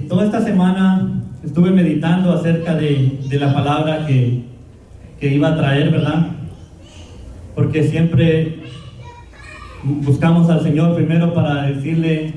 Toda esta semana estuve meditando acerca de la palabra que iba a traer, ¿verdad? Porque siempre buscamos al Señor primero para decirle,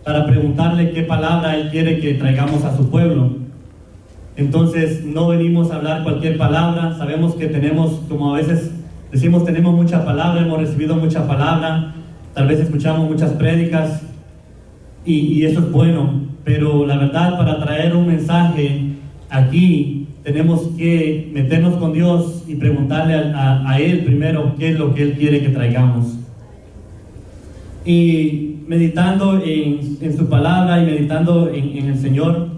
para preguntarle qué palabra Él quiere que traigamos a su pueblo. Entonces no venimos a hablar cualquier palabra. Sabemos que tenemos, como a veces decimos, tenemos mucha palabra, hemos recibido mucha palabra, tal vez escuchamos muchas prédicas y eso es bueno, pero la verdad, para traer un mensaje aquí tenemos que meternos con Dios y preguntarle a Él primero qué es lo que Él quiere que traigamos. Y meditando en su palabra y meditando en el Señor,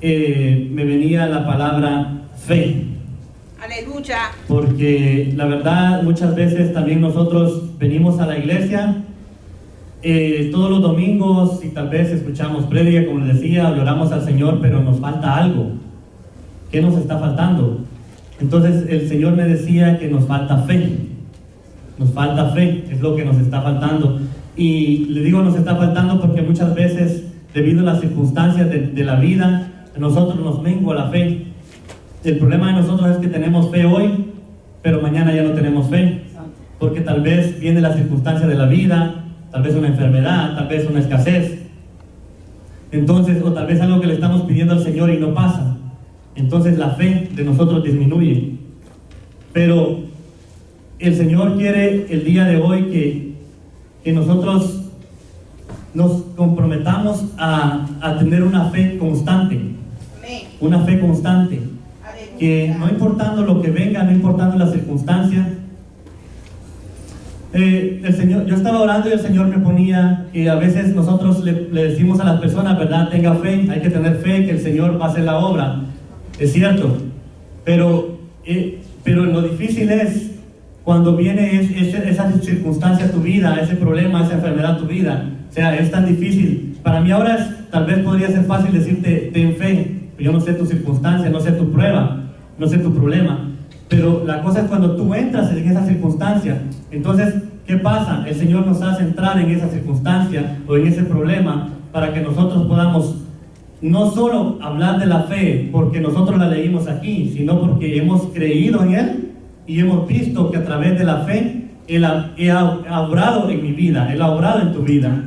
me venía la palabra fe. Aleluya. Porque la verdad, muchas veces también nosotros venimos a la iglesia todos los domingos y tal vez escuchamos prédica, como les decía, oramos al Señor, pero nos falta algo. ¿Qué nos está faltando? Entonces el Señor me decía que nos falta fe. Nos falta fe, es lo que nos está faltando. Y le digo nos está faltando porque muchas veces, debido a las circunstancias de la vida, a nosotros nos mengua la fe. El problema de nosotros es que tenemos fe hoy, pero mañana ya no tenemos fe. Porque tal vez viene la circunstancia de la vida, tal vez una enfermedad, tal vez una escasez. Entonces, o tal vez algo que le estamos pidiendo al Señor y no pasa. Entonces la fe de nosotros disminuye. Pero el Señor quiere el día de hoy que nosotros nos comprometamos a tener una fe constante. Una fe constante. Que no importando lo que venga, no importando la circunstancia. El Señor, yo estaba orando y el Señor me ponía que a veces nosotros le decimos a las personas, ¿verdad? Tenga fe, hay que tener fe que el Señor va a hacer la obra. Es cierto, pero lo difícil es cuando viene esa circunstancia a tu vida, ese problema, esa enfermedad a tu vida. O sea, es tan difícil. Para mí ahora tal vez podría ser fácil decirte, ten fe. Yo no sé tu circunstancia, no sé tu prueba, no sé tu problema. Pero la cosa es cuando tú entras en esa circunstancia. Entonces, ¿qué pasa? El Señor nos hace entrar en esa circunstancia o en ese problema para que nosotros podamos no solo hablar de la fe porque nosotros la leímos aquí, sino porque hemos creído en Él y hemos visto que a través de la fe Él ha obrado en mi vida, Él ha obrado en tu vida.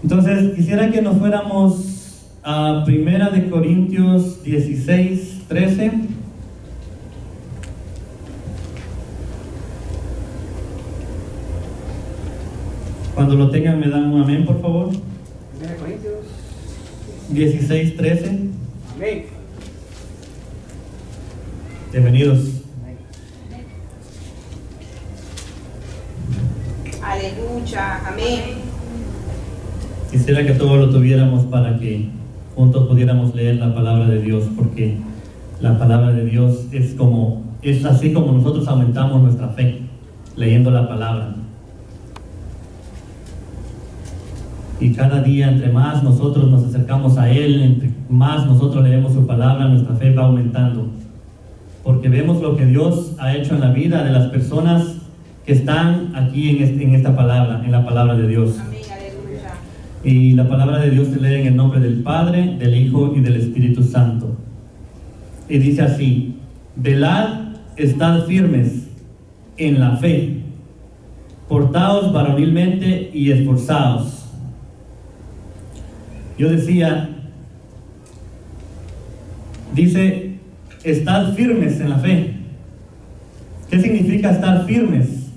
Entonces, quisiera que nos fuéramos a 1 Corintios 16, 13. Cuando lo tengan me dan un amén, por favor. 1 Corintios 16, 13. Amén. Bienvenidos. Aleluya. Amén. Quisiera que todos lo tuviéramos para que juntos pudiéramos leer la palabra de Dios, porque la palabra de Dios es así como nosotros aumentamos nuestra fe, leyendo la palabra. Y cada día, entre más nosotros nos acercamos a Él, entre más nosotros leemos su palabra, nuestra fe va aumentando. Porque vemos lo que Dios ha hecho en la vida de las personas que están aquí en esta palabra, en la palabra de Dios. Amén. Aleluya. Y la palabra de Dios se lee en el nombre del Padre, del Hijo y del Espíritu Santo. Y dice así: velad, estad firmes en la fe, portaos varonilmente y esforzaos. Yo decía, dice, estad firmes en la fe. ¿Qué significa estar firmes?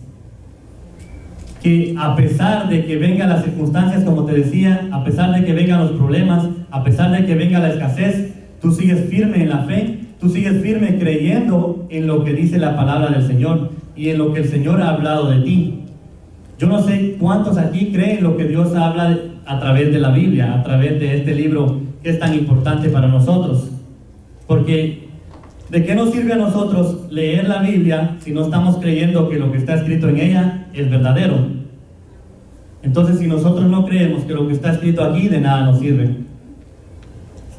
Que a pesar de que vengan las circunstancias, como te decía, a pesar de que vengan los problemas, a pesar de que venga la escasez, tú sigues firme en la fe, tú sigues firme creyendo en lo que dice la palabra del Señor y en lo que el Señor ha hablado de ti. Yo no sé cuántos aquí creen lo que Dios habla a través de la Biblia, a través de este libro que es tan importante para nosotros. Porque ¿de qué nos sirve a nosotros leer la Biblia si no estamos creyendo que lo que está escrito en ella es verdadero? Entonces, si nosotros no creemos que lo que está escrito aquí, de nada nos sirve.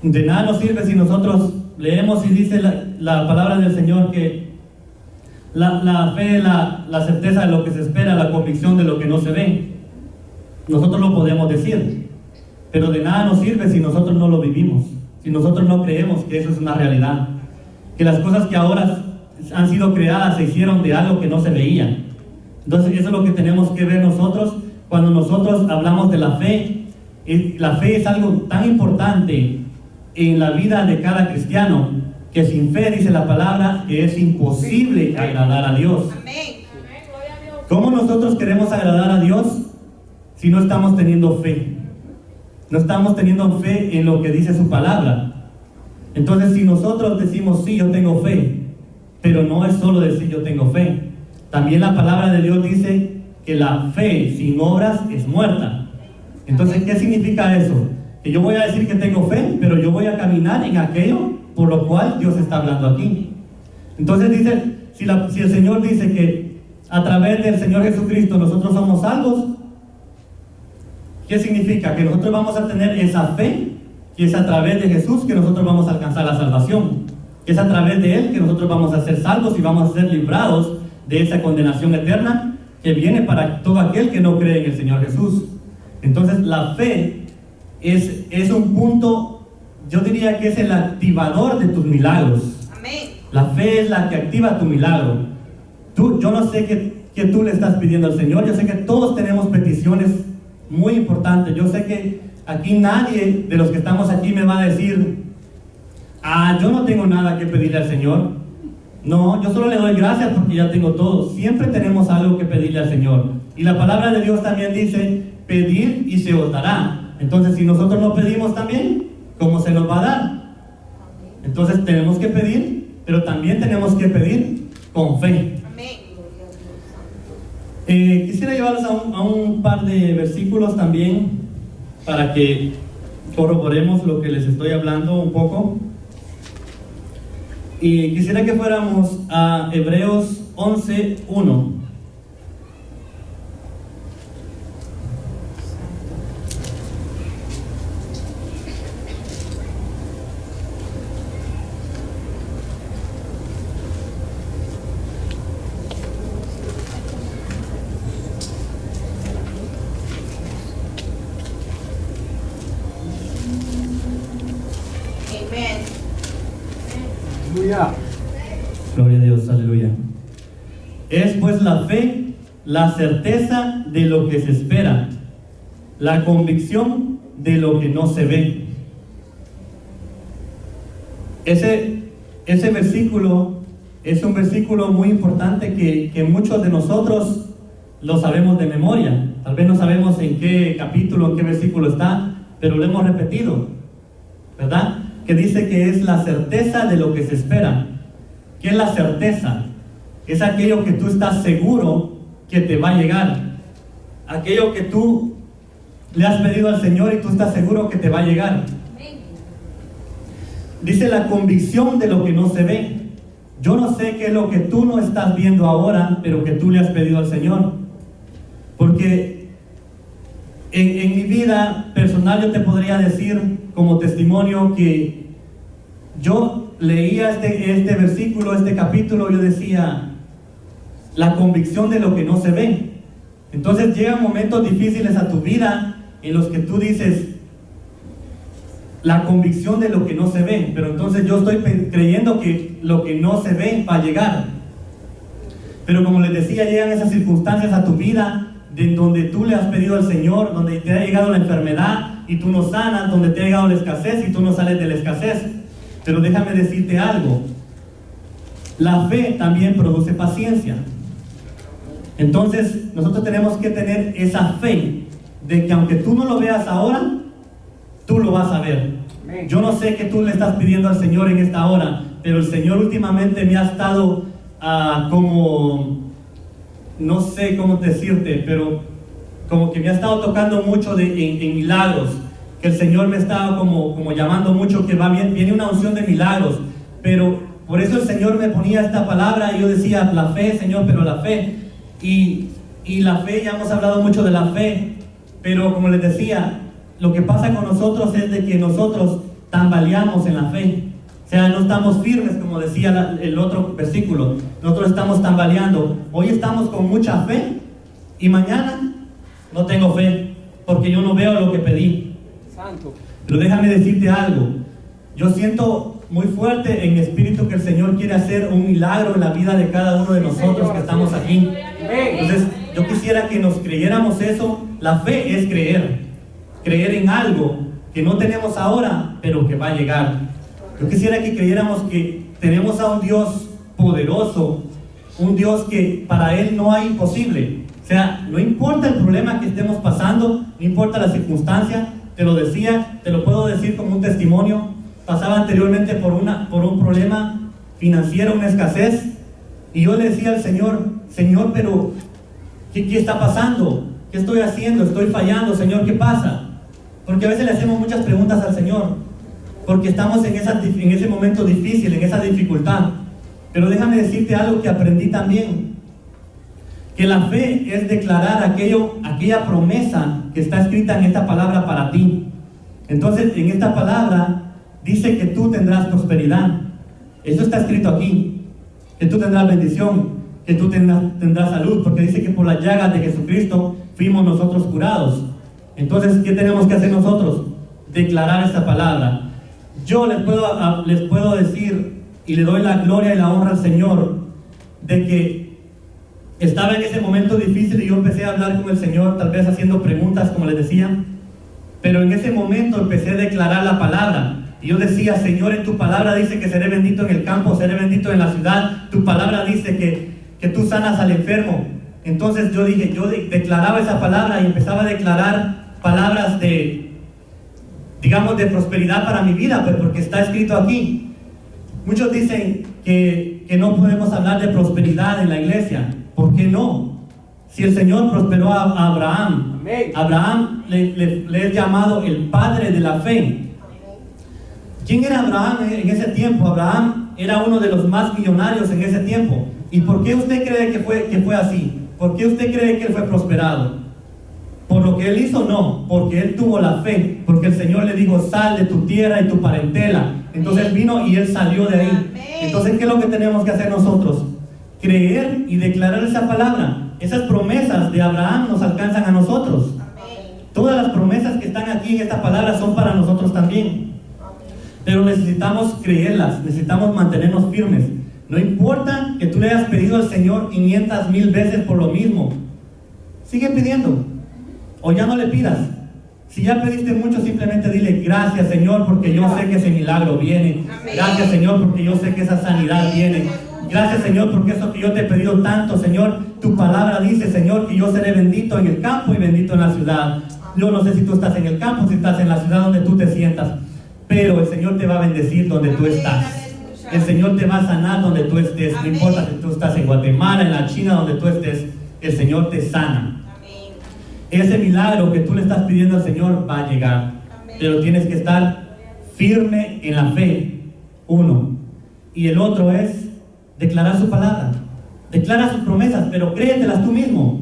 De nada nos sirve si nosotros leemos y dice la palabra del Señor que la fe, la certeza de lo que se espera, la convicción de lo que no se ve. nosotros lo podemos decir, pero de nada nos sirve si nosotros no lo vivimos, si nosotros no creemos que eso es una realidad, que las cosas que ahora han sido creadas se hicieron de algo que no se veía. Entonces eso es lo que tenemos que ver nosotros cuando nosotros hablamos de la fe. La fe es algo tan importante en la vida de cada cristiano, que sin fe, dice la palabra, que es imposible agradar a Dios. Amén. ¿Cómo nosotros queremos agradar a Dios si no estamos teniendo fe? No estamos teniendo fe en lo que dice su palabra. Entonces, si nosotros decimos, sí, yo tengo fe, pero no es solo decir yo tengo fe. También la palabra de Dios dice que la fe sin obras es muerta. Entonces, ¿qué significa eso? Que yo voy a decir que tengo fe, pero yo voy a caminar en aquello por lo cual Dios está hablando aquí. Entonces dice, si el Señor dice que a través del Señor Jesucristo nosotros somos salvos, ¿qué significa? Que nosotros vamos a tener esa fe, que es a través de Jesús que nosotros vamos a alcanzar la salvación, que es a través de Él que nosotros vamos a ser salvos y vamos a ser librados de esa condenación eterna que viene para todo aquel que no cree en el Señor Jesús. Entonces la fe es un punto, yo diría que es el activador de tus milagros. Amén. La fe es la que activa tu milagro. Yo no sé qué tú le estás pidiendo al Señor. Yo sé que todos tenemos peticiones muy importantes. Yo sé que aquí nadie de los que estamos aquí me va a decir, yo no tengo nada que pedirle al Señor. No, yo solo le doy gracias porque ya tengo todo. Siempre tenemos algo que pedirle al Señor. Y la palabra de Dios también dice, pedir y se os dará. Entonces, si nosotros no pedimos también, ¿cómo se nos va a dar? Entonces tenemos que pedir, pero también tenemos que pedir con fe. Quisiera llevarlos a un par de versículos también para que corroboremos lo que les estoy hablando un poco. Y quisiera que fuéramos a Hebreos 11:1. Aleluya. Gloria a Dios, aleluya. Es pues la fe, la certeza de lo que se espera, la convicción de lo que no se ve. Ese versículo es un versículo muy importante que muchos de nosotros lo sabemos de memoria. Tal vez no sabemos en qué capítulo, en qué versículo está, pero lo hemos repetido, ¿verdad? Que dice que es la certeza de lo que se espera. ¿Qué es la certeza? Es aquello que tú estás seguro que te va a llegar. Aquello que tú le has pedido al Señor y tú estás seguro que te va a llegar. Dice la convicción de lo que no se ve. Yo no sé qué es lo que tú no estás viendo ahora, pero que tú le has pedido al Señor. Porque en mi vida personal yo te podría decir como testimonio que yo leía este versículo, este capítulo, yo decía, la convicción de lo que no se ve. Entonces llegan momentos difíciles a tu vida en los que tú dices, la convicción de lo que no se ve, pero entonces yo estoy creyendo que lo que no se ve va a llegar. Pero como les decía, llegan esas circunstancias a tu vida de donde tú le has pedido al Señor, donde te ha llegado la enfermedad y tú no sanas, donde te ha llegado la escasez y tú no sales de la escasez. Pero déjame decirte algo, la fe también produce paciencia. Entonces nosotros tenemos que tener esa fe de que aunque tú no lo veas ahora, tú lo vas a ver. Yo no sé qué tú le estás pidiendo al Señor en esta hora, pero el Señor últimamente me ha estado como, no sé cómo decirte, pero como que me ha estado tocando mucho en milagros, que el Señor me estaba como llamando mucho, que viene una unción de milagros, pero por eso el Señor me ponía esta palabra y yo decía, la fe, Señor, pero la fe, y la fe, ya hemos hablado mucho de la fe, pero como les decía, lo que pasa con nosotros es de que nosotros tambaleamos en la fe. O sea, no estamos firmes, como decía el otro versículo. Nosotros estamos tambaleando. Hoy estamos con mucha fe y mañana no tengo fe. porque yo no veo lo que pedí. Santo. Pero déjame decirte algo. Yo siento muy fuerte en mi espíritu que el Señor quiere hacer un milagro en la vida de cada uno de nosotros que estamos aquí. Entonces, yo quisiera que nos creyéramos eso. La fe es creer. Creer en algo que no tenemos ahora, pero que va a llegar. Yo quisiera que creyéramos que tenemos a un Dios poderoso, un Dios que para Él no hay imposible. O sea, no importa el problema que estemos pasando, no importa la circunstancia, te lo decía, te lo puedo decir como un testimonio. Pasaba anteriormente por un problema financiero, una escasez, y yo le decía al Señor, Señor, pero ¿qué está pasando? ¿Qué estoy haciendo? ¿Estoy fallando? Señor, ¿qué pasa? Porque a veces le hacemos muchas preguntas al Señor, porque estamos en ese momento difícil, en esa dificultad. Pero déjame decirte algo que aprendí también, que la fe es declarar aquella promesa que está escrita en esta palabra para ti. Entonces, en esta palabra dice que tú tendrás prosperidad. Eso está escrito aquí, que tú tendrás bendición, que tú tendrás salud, porque dice que por las llagas de Jesucristo fuimos nosotros curados. Entonces, ¿qué tenemos que hacer nosotros? Declarar esta palabra. Yo les puedo decir, y le doy la gloria y la honra al Señor, de que estaba en ese momento difícil y yo empecé a hablar con el Señor, tal vez haciendo preguntas, como les decía, pero en ese momento empecé a declarar la palabra. Y yo decía, Señor, en tu palabra dice que seré bendito en el campo, seré bendito en la ciudad. Tu palabra dice que tú sanas al enfermo. Entonces yo dije, yo declaraba esa palabra y empezaba a declarar palabras de prosperidad para mi vida, pues porque está escrito aquí. Muchos dicen que no podemos hablar de prosperidad en la iglesia. ¿Por qué no? Si el Señor prosperó a Abraham, Abraham le es llamado el padre de la fe. ¿Quién era Abraham en ese tiempo? Abraham era uno de los más millonarios en ese tiempo. ¿Y por qué usted cree que fue así? ¿Por qué usted cree que él fue prosperado? ¿Por lo que él hizo? No, porque él tuvo la fe, porque el Señor le dijo, sal de tu tierra y tu parentela. Entonces él vino y él salió de ahí. Entonces, ¿qué es lo que tenemos que hacer nosotros? Creer y declarar esa palabra. Esas promesas de Abraham nos alcanzan a nosotros. Todas las promesas que están aquí en esta palabra son para nosotros también. Pero necesitamos creerlas, necesitamos mantenernos firmes. No importa que tú le hayas pedido al Señor 500,000 veces por lo mismo. Sigue pidiendo. O ya no le pidas. Si ya pediste mucho, simplemente dile, gracias Señor, porque yo sé que ese milagro viene. Gracias Señor, porque yo sé que esa sanidad viene. Gracias Señor, porque eso que yo te he pedido tanto, Señor. Tu palabra dice, Señor, que yo seré bendito en el campo y bendito en la ciudad. Yo no sé si tú estás en el campo, si estás en la ciudad donde tú te sientas, pero el Señor te va a bendecir donde tú estás. El Señor te va a sanar donde tú estés. No importa si tú estás en Guatemala, en la China, donde tú estés, el Señor te sana. Ese milagro que tú le estás pidiendo al Señor va a llegar. Pero tienes que estar firme en la fe. Uno. Y el otro es declarar su palabra. Declara sus promesas, pero créetelas tú mismo.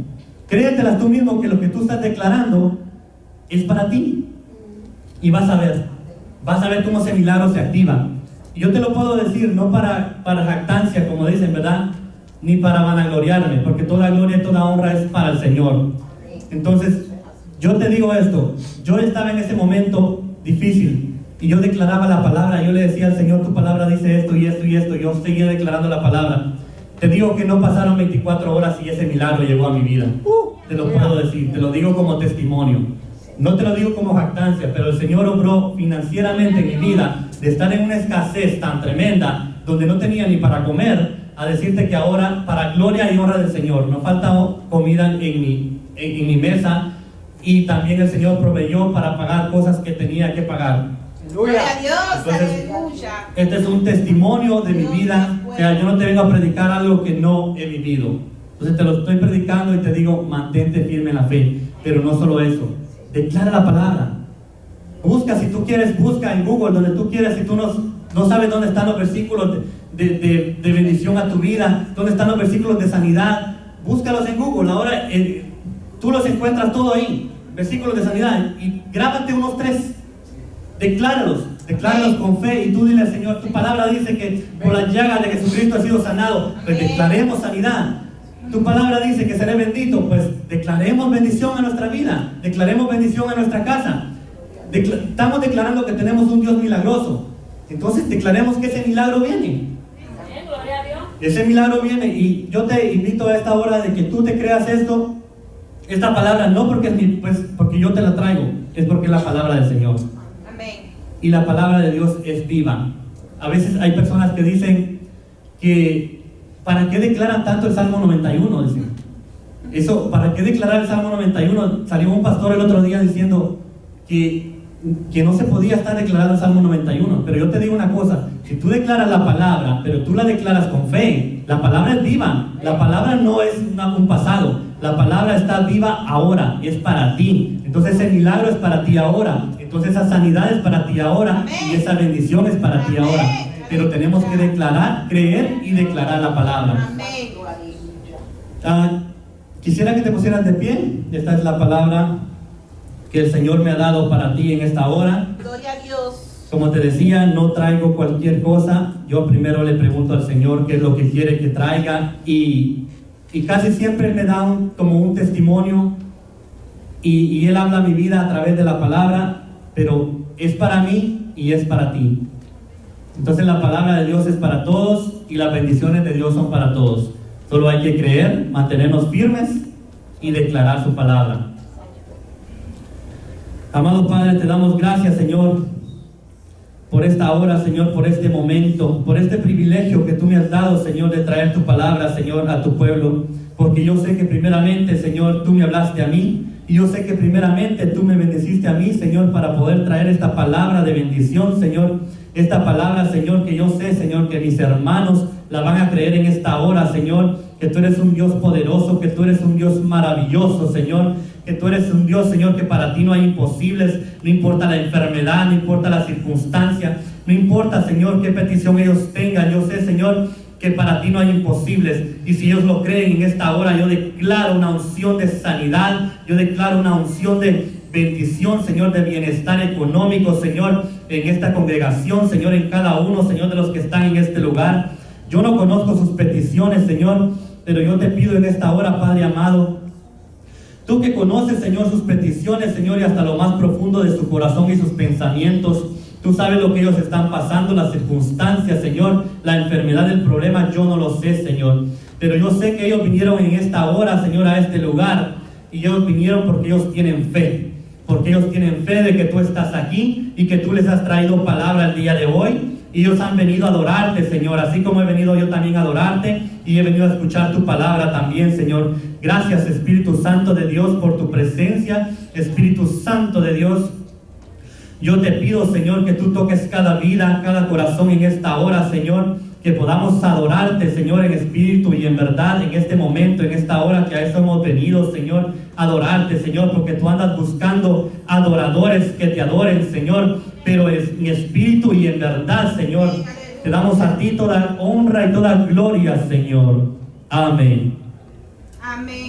Créetelas tú mismo que lo que tú estás declarando es para ti. Y vas a ver cómo ese milagro se activa. Y yo te lo puedo decir, no para jactancia, como dicen, ¿verdad? Ni para vanagloriarme, porque toda gloria y toda honra es para el Señor. Entonces, yo te digo esto, yo estaba en ese momento difícil y yo declaraba la palabra, yo le decía al Señor, tu palabra dice esto y esto y esto, yo seguía declarando la palabra. Te digo que no pasaron 24 horas y ese milagro llegó a mi vida. Te lo puedo decir, te lo digo como testimonio. No te lo digo como jactancia, pero el Señor obró financieramente en mi vida, de estar en una escasez tan tremenda, donde no tenía ni para comer, a decirte que ahora, para gloria y honra del Señor, no falta comida en mi mesa, y también el Señor proveyó para pagar cosas que tenía que pagar. Gloria a Dios. Entonces, Aleluya. este es un testimonio de mi vida. O sea, yo no te vengo a predicar algo que no he vivido. Entonces te lo estoy predicando y te digo, mantente firme en la fe. Pero no solo eso, declara la palabra. Busca, si tú quieres, busca en Google, donde tú quieras. Si tú no sabes dónde están los versículos de bendición a tu vida, dónde están los versículos de sanidad, búscalos en Google. Ahora tú los encuentras todo ahí, versículos de sanidad, y grábate unos 3, decláralos con fe, y tú dile al Señor, tu palabra dice que por las llagas de Jesucristo ha sido sanado. Pues declaremos sanidad. Tu palabra dice que seré bendito, pues declaremos bendición a nuestra vida, declaremos bendición a nuestra casa. Estamos declarando que tenemos un Dios milagroso. Entonces declaremos que ese milagro viene. Gloria a Dios. Ese milagro viene, y yo te invito a esta hora de que tú te creas esta palabra, no porque porque yo te la traigo, es porque es la palabra del Señor. Amén. Y la palabra de Dios es viva. A veces hay personas que dicen que ¿para qué declaran tanto el Salmo 91? Dicen. Eso, ¿para qué declarar el Salmo 91? Salió un pastor el otro día diciendo que no se podía estar declarando el Salmo 91. Pero yo te digo una cosa, si tú declaras la palabra, pero tú la declaras con fe, la palabra es viva. La palabra no es un pasado, la palabra está viva ahora, es para ti. Entonces ese milagro es para ti ahora, entonces esa sanidad es para ti ahora, y esa bendición es para ti ahora. Pero tenemos que declarar, creer y declarar la palabra. Amén. Quisiera que te pusieras de pie. Esta es la palabra que el Señor me ha dado para ti en esta hora. Gloria a Dios. Como te decía, no traigo cualquier cosa. Yo primero le pregunto al Señor qué es lo que quiere que traiga, y casi siempre me da como un testimonio, y Él habla mi vida a través de la palabra, pero es para mí y es para ti. Entonces la palabra de Dios es para todos y las bendiciones de Dios son para todos. Solo hay que creer, mantenernos firmes y declarar su palabra. Amado Padre, te damos gracias, Señor, por esta hora, Señor, por este momento, por este privilegio que tú me has dado, Señor, de traer tu palabra, Señor, a tu pueblo. Porque yo sé que primeramente, Señor, tú me hablaste a mí, y yo sé que primeramente tú me bendeciste a mí, Señor, para poder traer esta palabra de bendición, Señor. Esta palabra, Señor, que yo sé, Señor, que mis hermanos la van a creer en esta hora, Señor, que tú eres un Dios poderoso, que tú eres un Dios maravilloso, Señor, que tú eres un Dios, Señor, que para ti no hay imposibles, no importa la enfermedad, no importa la circunstancia, no importa, Señor, qué petición ellos tengan. Yo sé, Señor, que para ti no hay imposibles, y si ellos lo creen en esta hora, yo declaro una unción de sanidad, yo declaro una unción de bendición, Señor, de bienestar económico, Señor, en esta congregación, Señor, en cada uno, Señor, de los que están en este lugar. Yo no conozco sus peticiones, Señor, pero yo te pido en esta hora, Padre amado, tú que conoces, Señor, sus peticiones, Señor, y hasta lo más profundo de su corazón y sus pensamientos, tú sabes lo que ellos están pasando, las circunstancias, Señor, la enfermedad, el problema, yo no lo sé, Señor, pero yo sé que ellos vinieron en esta hora, Señor, a este lugar, y ellos vinieron porque ellos tienen fe. Porque ellos tienen fe de que tú estás aquí y que tú les has traído palabra el día de hoy. Y ellos han venido a adorarte, Señor, así como he venido yo también a adorarte, y he venido a escuchar tu palabra también, Señor. Gracias, Espíritu Santo de Dios, por tu presencia. Espíritu Santo de Dios, yo te pido, Señor, que tú toques cada vida, cada corazón en esta hora, Señor, que podamos adorarte, Señor, en espíritu y en verdad, en este momento, en esta hora que a eso hemos venido, Señor, adorarte, Señor, porque tú andas buscando adoradores que te adoren, Señor, pero en espíritu y en verdad, Señor. Te damos a ti toda honra y toda gloria, Señor. Amén. Amén.